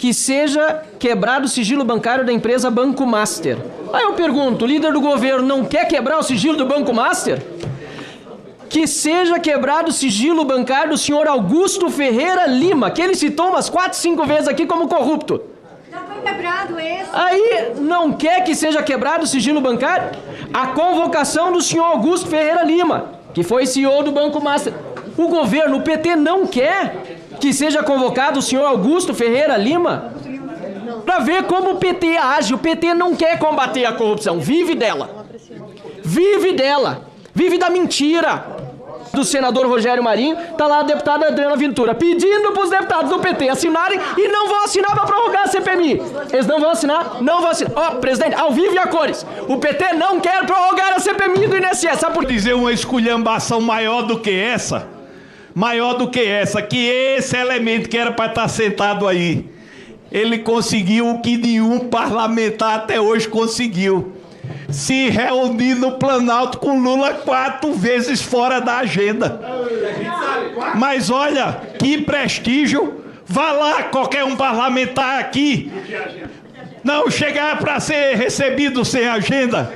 que seja quebrado o sigilo bancário da empresa Banco Master. Aí eu pergunto, o líder do governo não quer quebrar o sigilo do Banco Master? Que seja quebrado o sigilo bancário do senhor Augusto Ferreira Lima, que ele citou umas 4, 5 vezes aqui como corrupto. Já foi quebrado esse. Aí não quer que seja quebrado o sigilo bancário? A convocação do senhor Augusto Ferreira Lima, que foi CEO do Banco Master. O governo, o PT não quer que seja convocado o senhor Augusto Ferreira Lima? Para ver como o PT age. O PT não quer combater a corrupção, vive dela. Vive dela. Vive da mentira. Do senador Rogério Marinho, tá lá a deputada Adriana Ventura, pedindo pros deputados do PT assinarem e não vão assinar pra prorrogar a CPMI. Eles não vão assinar? Não vão assinar. Ó, presidente, ao vivo e a cores, o PT não quer prorrogar a CPMI do INSS. Sabe por dizer uma esculhambação maior do que essa? Maior do que essa, que esse elemento que era para estar sentado aí, ele conseguiu o que nenhum parlamentar até hoje conseguiu. Se reunir no Planalto com Lula 4 vezes fora da agenda. Mas olha, que prestígio. Vá lá, qualquer um parlamentar aqui. Não chegar para ser recebido sem agenda.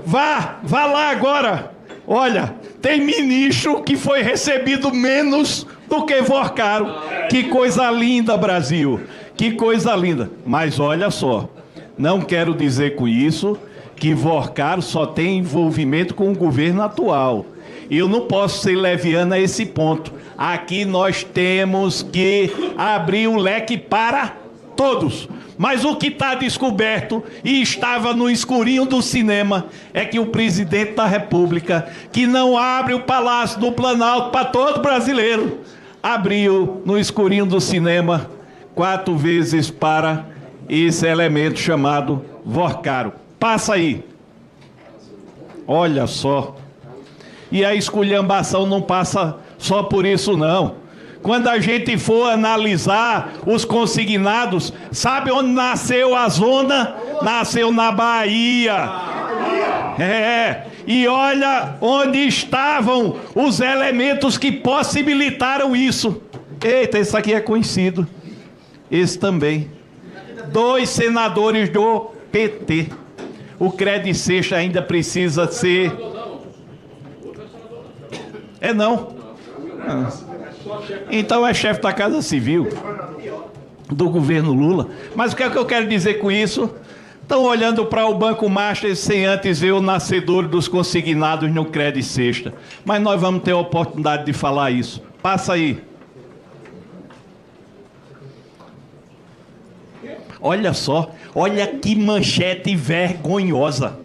Vá lá agora. Olha, tem ministro que foi recebido menos do que Vorcaro. Que coisa linda, Brasil. Que coisa linda. Mas olha só, não quero dizer com isso que Vorcaro só tem envolvimento com o governo atual. E eu não posso ser leviano a esse ponto. Aqui nós temos que abrir o leque para todos. Mas o que está descoberto e estava no escurinho do cinema é que o presidente da República, que não abre o Palácio do Planalto para todo brasileiro, abriu no escurinho do cinema 4 vezes para esse elemento chamado Vorcaro. Passa aí. Olha só. E a esculhambação não passa só por isso, não. Quando a gente for analisar os consignados, sabe onde nasceu a zona? Nasceu na Bahia. E olha onde estavam os elementos que possibilitaram isso. Eita, esse aqui é conhecido. Esse também. 2 senadores do PT. O Credit Seixas ainda precisa ser... não. Então é chefe da Casa Civil do governo Lula. Mas o que é que eu quero dizer com isso? Estão olhando para o Banco Master sem antes ver o nascedor dos consignados no Credit Seixas. Mas nós vamos ter a oportunidade de falar isso. Passa aí. Olha só, olha que manchete vergonhosa.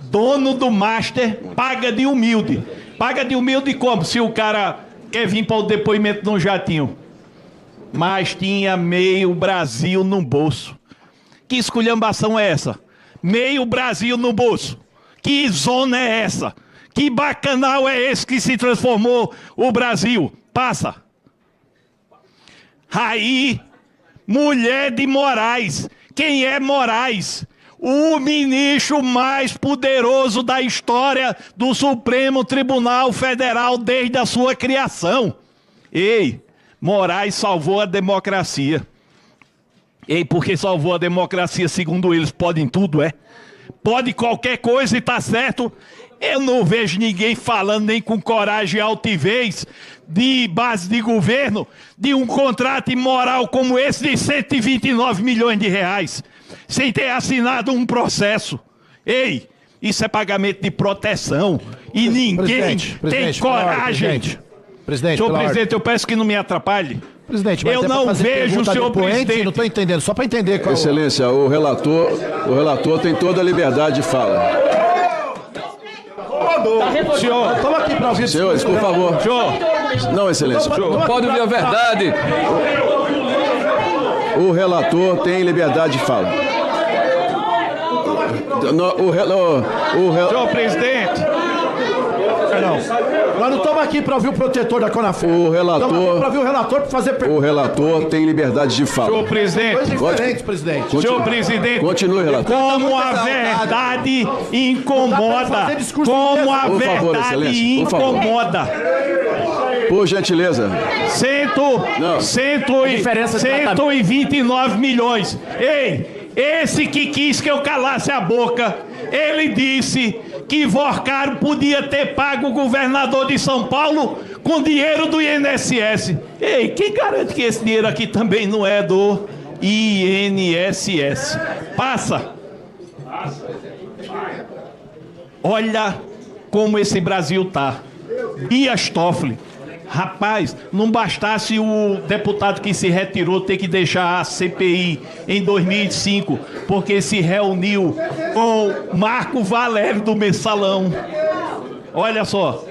Dono do Master paga de humilde. Paga de humilde como? Se o cara quer vir para o depoimento no jatinho. Mas tinha meio Brasil no bolso. Que esculhambação é essa? Meio Brasil no bolso. Que zona é essa? Que bacanal é esse que se transformou o Brasil? Passa. Aí... Mulher de Moraes. Quem é Moraes? O ministro mais poderoso da história do Supremo Tribunal Federal desde a sua criação. Ei, Moraes salvou a democracia. Ei, porque salvou a democracia, segundo eles, podem tudo, é? Pode qualquer coisa e tá certo? Eu não vejo ninguém falando nem com coragem e altivez de base de governo de um contrato imoral como esse de 129 milhões de reais, sem ter assinado um processo. Ei, isso é pagamento de proteção e ninguém tem coragem. Senhor presidente, eu peço que não me atrapalhe. Presidente, mas eu não vejo o senhor presidente. Não estou entendendo, só para entender qual... Excelência, o relator tem toda a liberdade de fala. Senhor, estamos aqui para ouvir. Senhores, por favor. Senhor. Não, excelência. Pode ouvir a verdade. O relator tem liberdade de fala. Senhor presidente. Nós não estamos aqui para ouvir o protetor da Conafé. O relator... Estamos aqui para ouvir o relator para fazer perguntas. O relator tem liberdade de fala. Senhor presidente. Coisas diferentes, presidente. Senhor presidente. Continue, relator. Como a verdade incomoda. Como a verdade incomoda. Por gentileza. 129 milhões. Ei, esse que quis que eu calasse a boca, ele disse que Vorcaro podia ter pago o governador de São Paulo com dinheiro do INSS. Ei, quem garante que esse dinheiro aqui também não é do INSS? Passa. Olha como esse Brasil tá. Dias Toffoli. Rapaz, não bastasse o deputado que se retirou ter que deixar a CPI em 2005, porque se reuniu com Marco Valério do Mensalão. Olha só.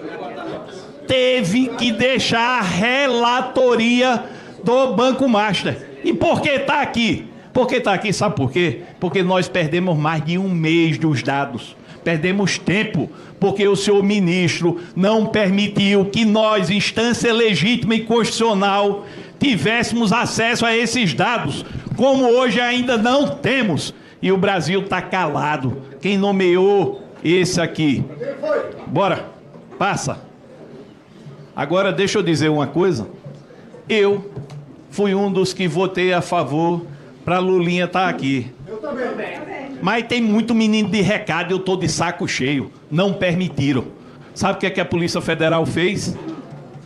Teve que deixar a relatoria do Banco Master. E por que está aqui? Porque está aqui, sabe por quê? Porque nós perdemos mais de um mês dos dados. Perdemos tempo, porque o senhor ministro não permitiu que nós, instância legítima e constitucional, tivéssemos acesso a esses dados, como hoje ainda não temos. E o Brasil está calado. Quem nomeou esse aqui? Bora, passa. Agora deixa eu dizer uma coisa. Eu fui um dos que votei a favor para Lulinha estar aqui. Eu também. Mas tem muito menino de recado e eu estou de saco cheio. Não permitiram. Sabe o que é que a Polícia Federal fez?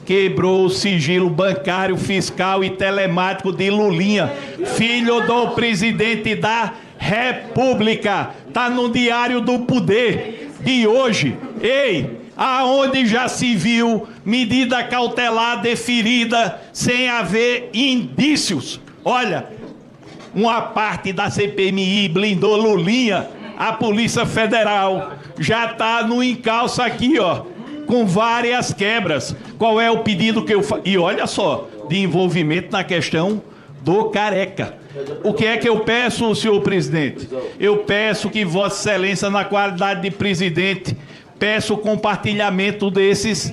Quebrou o sigilo bancário, fiscal e telemático de Lulinha, filho do presidente da República. Está no Diário do Poder de hoje. Ei, aonde já se viu medida cautelar deferida sem haver indícios? Olha, uma parte da CPMI blindou Lulinha, a Polícia Federal já está no encalço aqui, ó, com várias quebras. Qual é o pedido que eu faço? E olha só, de envolvimento na questão do Careca. O que é que eu peço, senhor presidente? Eu peço que Vossa Excelência, na qualidade de presidente, peça o compartilhamento desses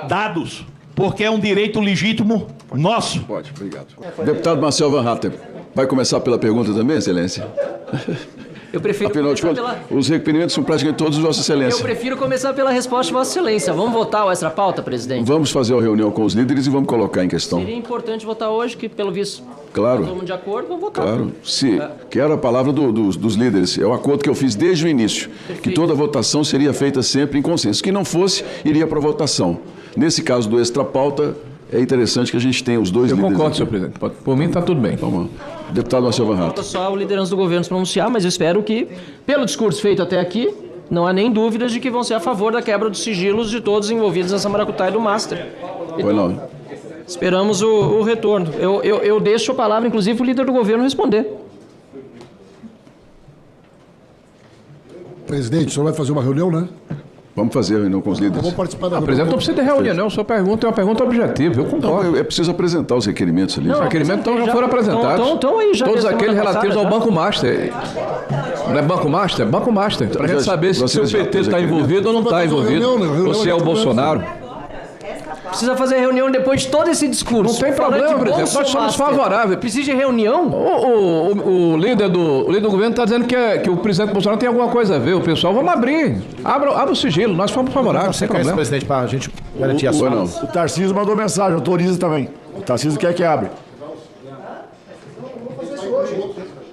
dados, porque é um direito legítimo nosso. Pode, obrigado. Deputado Marcel Van Hatten, vai começar pela pergunta também, Excelência? Eu prefiro Afinal de contas, os requerimentos são praticamente todos de Vossa Excelência. Eu prefiro começar pela resposta de Vossa Excelência. Vamos votar o extra pauta, presidente? Vamos fazer uma reunião com os líderes e vamos colocar em questão. Seria importante votar hoje, que pelo visto Claro. todo mundo de acordo, vamos votar. Claro. Quero a palavra dos líderes. É o acordo que eu fiz desde o início. Perfeito. Que toda votação seria feita sempre em consenso. Que não fosse, iria para votação. Nesse caso do extra pauta, é interessante que a gente tenha os dois líderes. Eu concordo, aqui. senhor presidente. Por mim está tudo bem. Vamos lá. Deputado Marcel Van Hatten. Falta só o liderança do governo se pronunciar, mas eu espero que, pelo discurso feito até aqui, não há nem dúvidas de que vão ser a favor da quebra dos sigilos de todos envolvidos nessa maracutaia do Master. Foi não. Esperamos o retorno. Eu deixo a palavra, inclusive, para o líder do governo responder. Presidente, o senhor vai fazer uma reunião, né? Vamos fazer a reunião com os líderes. Vamos participar da O reunião. presidente não precisa de reunião, não. Sua pergunta é uma pergunta objetiva. Eu concordo. Não, é preciso apresentar os requerimentos ali. Os requerimentos já foram apresentados. Então aí já todos desde aqueles semana relativos passada, ao já. Banco Master. Não é Banco Master? É Banco Master. Para a gente saber se o PT está envolvido ou não está envolvido. Ou se é o Bolsonaro. Precisa fazer reunião depois de todo esse discurso. Não tem Falando problema, de presidente. Nós somos Master. favoráveis. Precisa de reunião? O líder do governo está dizendo que o presidente Bolsonaro tem alguma coisa a ver. O pessoal, vamos abrir. Abra o sigilo. Nós fomos favoráveis. Sem problema. presidente, para a gente garantir a sua. Não. O Tarcísio mandou mensagem, autoriza também. O Tarcísio quer que abre.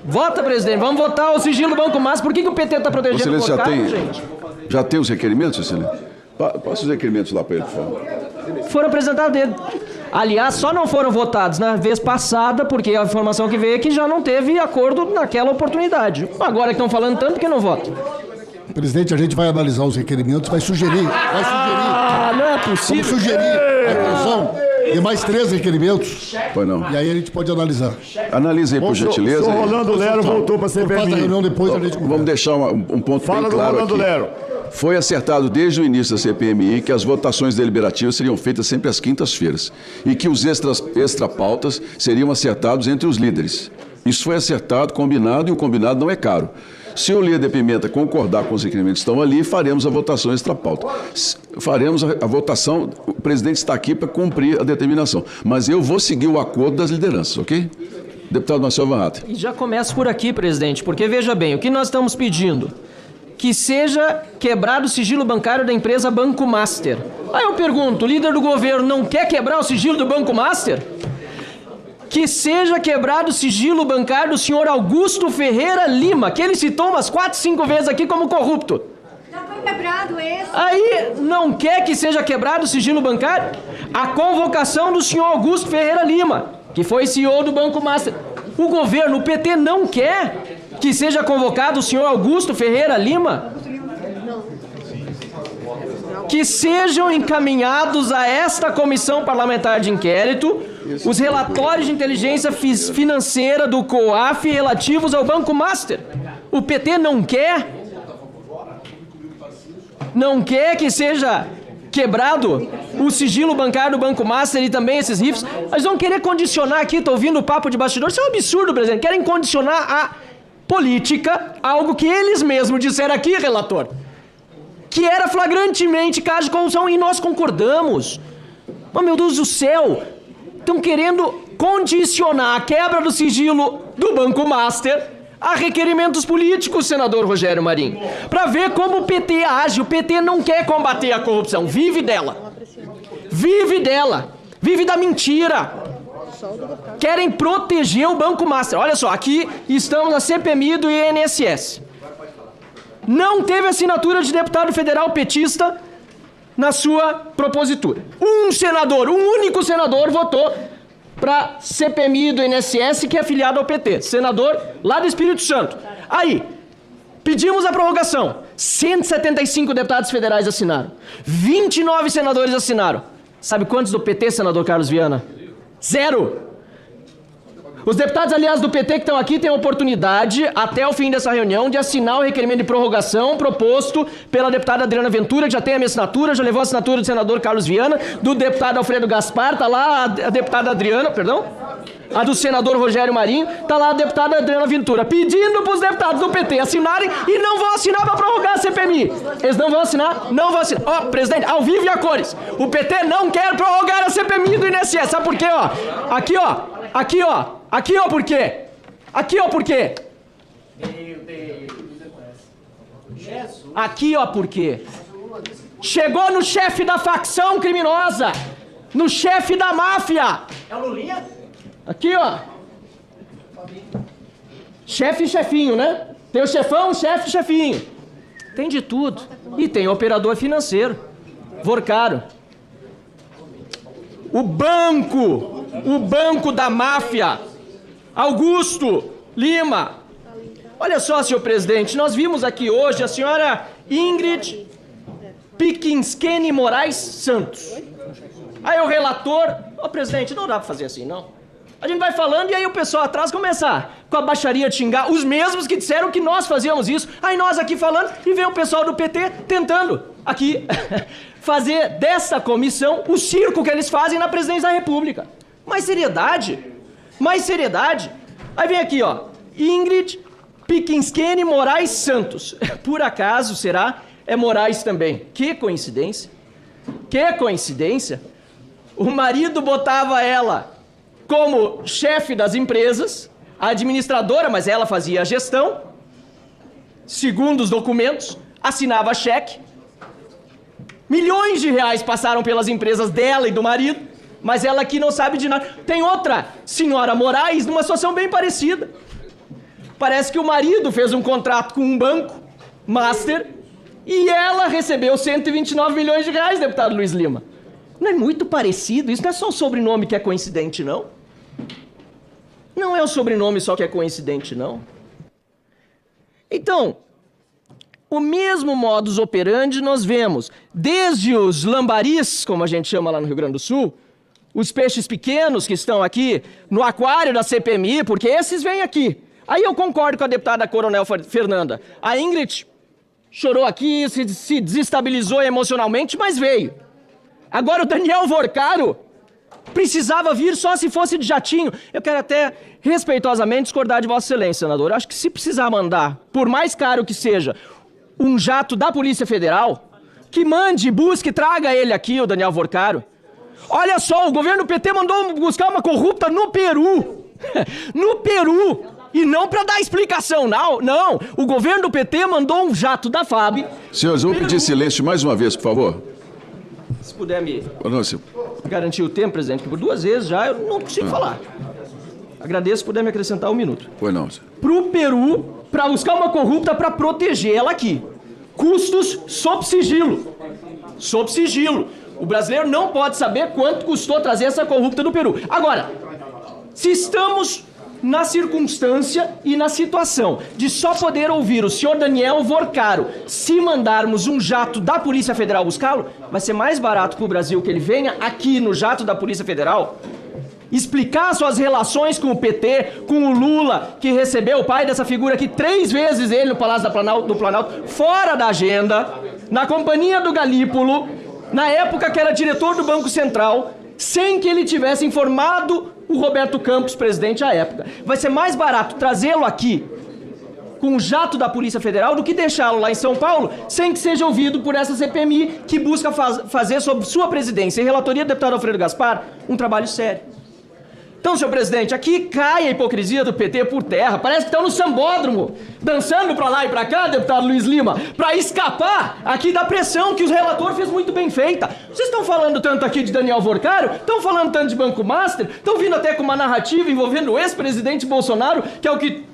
Vota, presidente. Vvamos votar o sigilo do Banco Master. Por que o PT está protegendo o Excelência, Vorcaro, já tem os requerimentos, Excelência? Passa os requerimentos lá para ele, por favor. Foram apresentados dele. Aliás, só não foram votados na vez passada, porque a informação que veio é que já não teve acordo naquela oportunidade. Agora que estão falando tanto, que não vota? Presidente, a gente vai analisar os requerimentos, vai sugerir. Ah, não é Vamos possível. sugerir a inclusão de mais 3 requerimentos. Foi não. E aí a gente pode analisar. Analise aí, por gentileza. O senhor Rolando Lero voltou para a Faz a CPMI. reunião depois, a gente Vamos conversa. deixar um ponto Fala bem do claro Rolando aqui. Lero. Foi acertado desde o início da CPMI que as votações deliberativas seriam feitas sempre às quintas-feiras e que os extra-pautas seriam acertados entre os líderes. Isso foi acertado, combinado, e o combinado não é caro. Se o líder Pimenta concordar com os requerimentos que estão ali, faremos a votação extra-pauta. Faremos a votação, o presidente está aqui para cumprir a determinação. Mas eu vou seguir o acordo das lideranças, ok? Deputado Marcel Van Hatten. E já começa por aqui, presidente, porque veja bem, o que nós estamos pedindo? que seja quebrado o sigilo bancário da empresa Banco Master. Aí eu pergunto, o líder do governo não quer quebrar o sigilo do Banco Master? Que seja quebrado o sigilo bancário do senhor Augusto Ferreira Lima, que ele citou umas 4, 5 vezes aqui como corrupto. Já foi quebrado esse. Aí não quer que seja quebrado o sigilo bancário? A convocação do senhor Augusto Ferreira Lima, que foi CEO do Banco Master. O governo, o PT, não quer que seja convocado o senhor Augusto Ferreira Lima? Que sejam encaminhados a esta comissão parlamentar de inquérito os relatórios de inteligência financeira do COAF relativos ao Banco Master. O PT não quer? Não quer que seja quebrado o sigilo bancário do Banco Master e também esses RIFs? Eles vão querer condicionar aqui, tô ouvindo o papo de bastidor, isso é um absurdo, presidente. Querem condicionar a política, algo que eles mesmos disseram aqui, relator, que era flagrantemente caso de corrupção, e nós concordamos. Mas, meu Deus do céu, estão querendo condicionar a quebra do sigilo do Banco Master a requerimentos políticos, senador Rogério Marinho, para ver como o PT age. O PT não quer combater a corrupção, vive dela. Vive dela. Vive da mentira. Querem proteger o Banco Master. Olha só, aqui estamos na CPMI do INSS. Não teve assinatura de deputado federal petista na sua propositura. Um senador, um único senador votou para CPMI do INSS, que é afiliado ao PT. Senador lá do Espírito Santo. Aí, pedimos a prorrogação. 175 deputados federais assinaram. 29 senadores assinaram. Sabe quantos do PT, senador Carlos Viana? 0. Os deputados, aliás, do PT que estão aqui têm a oportunidade, até o fim dessa reunião, de assinar o requerimento de prorrogação proposto pela deputada Adriana Ventura, que já tem a minha assinatura, já levou a assinatura do senador Carlos Viana, do deputado Alfredo Gaspar, tá lá a deputada Adriana, perdão, a do senador Rogério Marinho, tá lá a deputada Adriana Ventura, pedindo para os deputados do PT assinarem e não vão assinar para prorrogar a CPMI. Eles não vão assinar? Não vão assinar. Ó, presidente, ao vivo e a cores, o PT não quer prorrogar a CPMI do INSS, sabe por quê, ó? Aqui, ó. Aqui, ó. Aqui, ó, por quê? Aqui, ó, por quê? Aqui, ó, por quê? Chegou no chefe da facção criminosa. No chefe da máfia. É o Lulinha? Aqui, ó. Chefe e chefinho, né? Tem o chefão, o chefe e chefinho. Tem de tudo. E tem o operador financeiro. Vorcaro. O banco da máfia, Augusto Lima. Olha só, senhor presidente, nós vimos aqui hoje a senhora Ingrid Piquinskene Moraes Santos. Aí o relator, presidente, não dá pra fazer assim, não. A gente vai falando e aí o pessoal atrás começa com a baixaria de xingar, os mesmos que disseram que nós fazíamos isso. Aí nós aqui falando e vem o pessoal do PT tentando aqui fazer dessa comissão o circo que eles fazem na presidência da República. Mais seriedade. Mais seriedade. Aí vem aqui, ó. Ingrid Piquinskene Moraes Santos. Por acaso, será? É Moraes também. Que coincidência. Que coincidência. O marido botava ela como chefe das empresas, a administradora, mas ela fazia a gestão, segundo os documentos, assinava cheque. Milhões de reais passaram pelas empresas dela e do marido, mas ela aqui não sabe de nada. Tem outra senhora Moraes numa situação bem parecida. Parece que o marido fez um contrato com um banco, Master, e ela recebeu 129 milhões de reais, deputado Luiz Lima. Não é muito parecido? Isso não é só o sobrenome que é coincidente, não? Não é o sobrenome só que é coincidente, não? Então, o mesmo modus operandi nós vemos desde os lambaris, como a gente chama lá no Rio Grande do Sul, os peixes pequenos que estão aqui no aquário da CPMI, porque esses vêm aqui. Aí eu concordo com a deputada Coronel Fernanda. A Ingrid chorou aqui, se desestabilizou emocionalmente, mas veio. Agora o Daniel Vorcaro precisava vir só se fosse de jatinho. Eu quero até respeitosamente discordar de Vossa Excelência, senador. Eu acho que se precisar mandar, por mais caro que seja, um jato da Polícia Federal, que mande, busque, traga ele aqui, o Daniel Vorcaro. Olha só, o governo PT mandou buscar uma corrupta no Peru. No Peru. E não para dar explicação, não. O governo do PT mandou um jato da FAB. Senhores, eu vou pedir silêncio mais uma vez, por favor. Se puder me Não, senhor. garantir o tempo, presidente, que por 2 vezes já eu não consigo falar. Agradeço se puder me acrescentar 1 minuto. Pois não, senhor. Pro Peru, para buscar uma corrupta para proteger ela aqui. Custos sob sigilo. Sob sigilo. O brasileiro não pode saber quanto custou trazer essa corrupta do Peru. Agora, se estamos na circunstância e na situação de só poder ouvir o senhor Daniel Vorcaro se mandarmos um jato da Polícia Federal buscá-lo, vai ser mais barato para o Brasil que ele venha aqui no jato da Polícia Federal explicar suas relações com o PT, com o Lula, que recebeu o pai dessa figura aqui 3 vezes ele no Palácio do Planalto, fora da agenda, na companhia do Galípolo, na época que era diretor do Banco Central, sem que ele tivesse informado o Roberto Campos, presidente à época. Vai ser mais barato trazê-lo aqui com o jato da Polícia Federal do que deixá-lo lá em São Paulo sem que seja ouvido por essa CPMI que busca fazer sob sua presidência e relatoria do deputado Alfredo Gaspar um trabalho sério. Então, senhor presidente, aqui cai a hipocrisia do PT por terra. Parece que estão no sambódromo, dançando pra lá e pra cá, deputado Luiz Lima, pra escapar aqui da pressão que o relator fez muito bem feita. Vocês estão falando tanto aqui de Daniel Vorcaro, estão falando tanto de Banco Master, estão vindo até com uma narrativa envolvendo o ex-presidente Bolsonaro, que é o que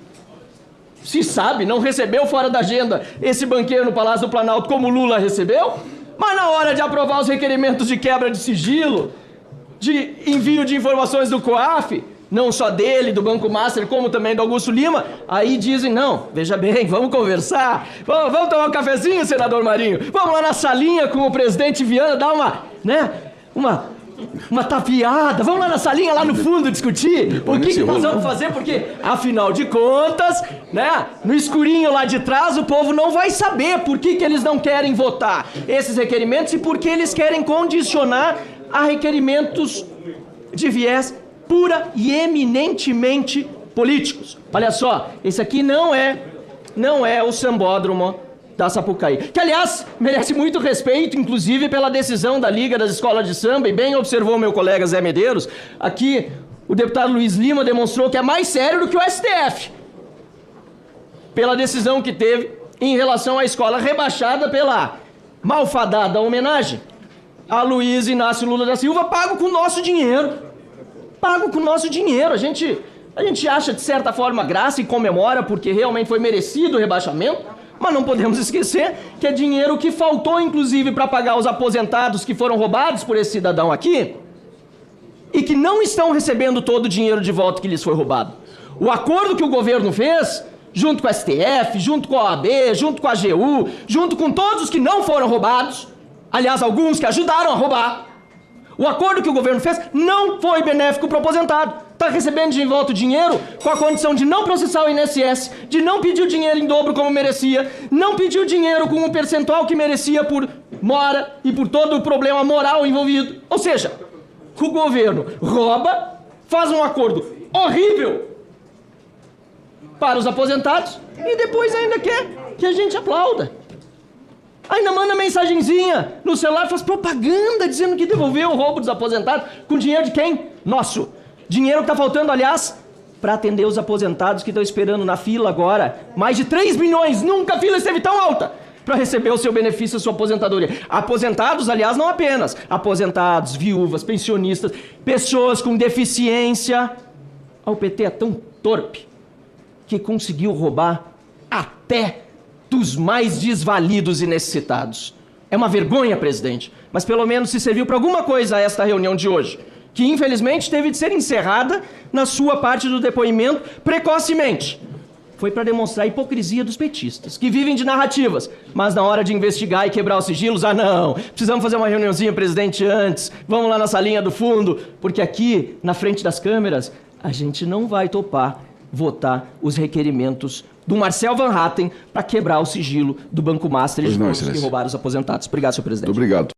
se sabe, não recebeu fora da agenda esse banqueiro no Palácio do Planalto como Lula recebeu, mas na hora de aprovar os requerimentos de quebra de sigilo, de envio de informações do COAF, não só dele, do Banco Master, como também do Augusto Lima, aí dizem, não, veja bem, vamos conversar, vamos tomar um cafezinho, senador Marinho, vamos lá na salinha com o presidente Viana, dar uma tapeada, vamos lá na salinha, lá no fundo, discutir o que nós vamos fazer, porque, afinal de contas, né, no escurinho lá de trás, o povo não vai saber por que eles não querem votar esses requerimentos e por que eles querem condicionar a requerimentos de viés pura e eminentemente políticos. Olha só, esse aqui não é o sambódromo da Sapucaí, que aliás merece muito respeito, inclusive pela decisão da Liga das Escolas de Samba, e bem observou meu colega Zé Medeiros, aqui o deputado Luiz Lima demonstrou que é mais sério do que o STF, pela decisão que teve em relação à escola rebaixada pela malfadada homenagem a Luiz Inácio Lula da Silva, pago com o nosso dinheiro. Pago com o nosso dinheiro. A gente acha, de certa forma, graça e comemora porque realmente foi merecido o rebaixamento, mas não podemos esquecer que é dinheiro que faltou, inclusive, para pagar os aposentados que foram roubados por esse cidadão aqui e que não estão recebendo todo o dinheiro de volta que lhes foi roubado. O acordo que o governo fez, junto com a STF, junto com a OAB, junto com a AGU, junto com todos os que não foram roubados, aliás, alguns que ajudaram a roubar, o acordo que o governo fez não foi benéfico para o aposentado. Está recebendo de volta o dinheiro com a condição de não processar o INSS, de não pedir o dinheiro em dobro como merecia, não pedir o dinheiro com o percentual que merecia por mora e por todo o problema moral envolvido. Ou seja, o governo rouba, faz um acordo horrível para os aposentados e depois ainda quer que a gente aplauda. Ainda manda mensagenzinha no celular, faz propaganda dizendo que devolveu o roubo dos aposentados com dinheiro de quem? Nosso. Dinheiro que está faltando, aliás, para atender os aposentados que estão esperando na fila agora. Mais de 3 milhões, nunca a fila esteve tão alta para receber o seu benefício, a sua aposentadoria. Aposentados, aliás, não apenas. Aposentados, viúvas, pensionistas, pessoas com deficiência. O PT é tão torpe que conseguiu roubar até dos mais desvalidos e necessitados. É uma vergonha, presidente, mas pelo menos se serviu para alguma coisa esta reunião de hoje, que infelizmente teve de ser encerrada na sua parte do depoimento precocemente. Foi para demonstrar a hipocrisia dos petistas, que vivem de narrativas, mas na hora de investigar e quebrar os sigilos, não, precisamos fazer uma reuniãozinha, presidente, antes, vamos lá na salinha do fundo, porque aqui, na frente das câmeras, a gente não vai topar votar os requerimentos do Marcel Van Hatten para quebrar o sigilo do Banco Master e de todos que roubaram os aposentados. Obrigado, senhor presidente. Muito obrigado.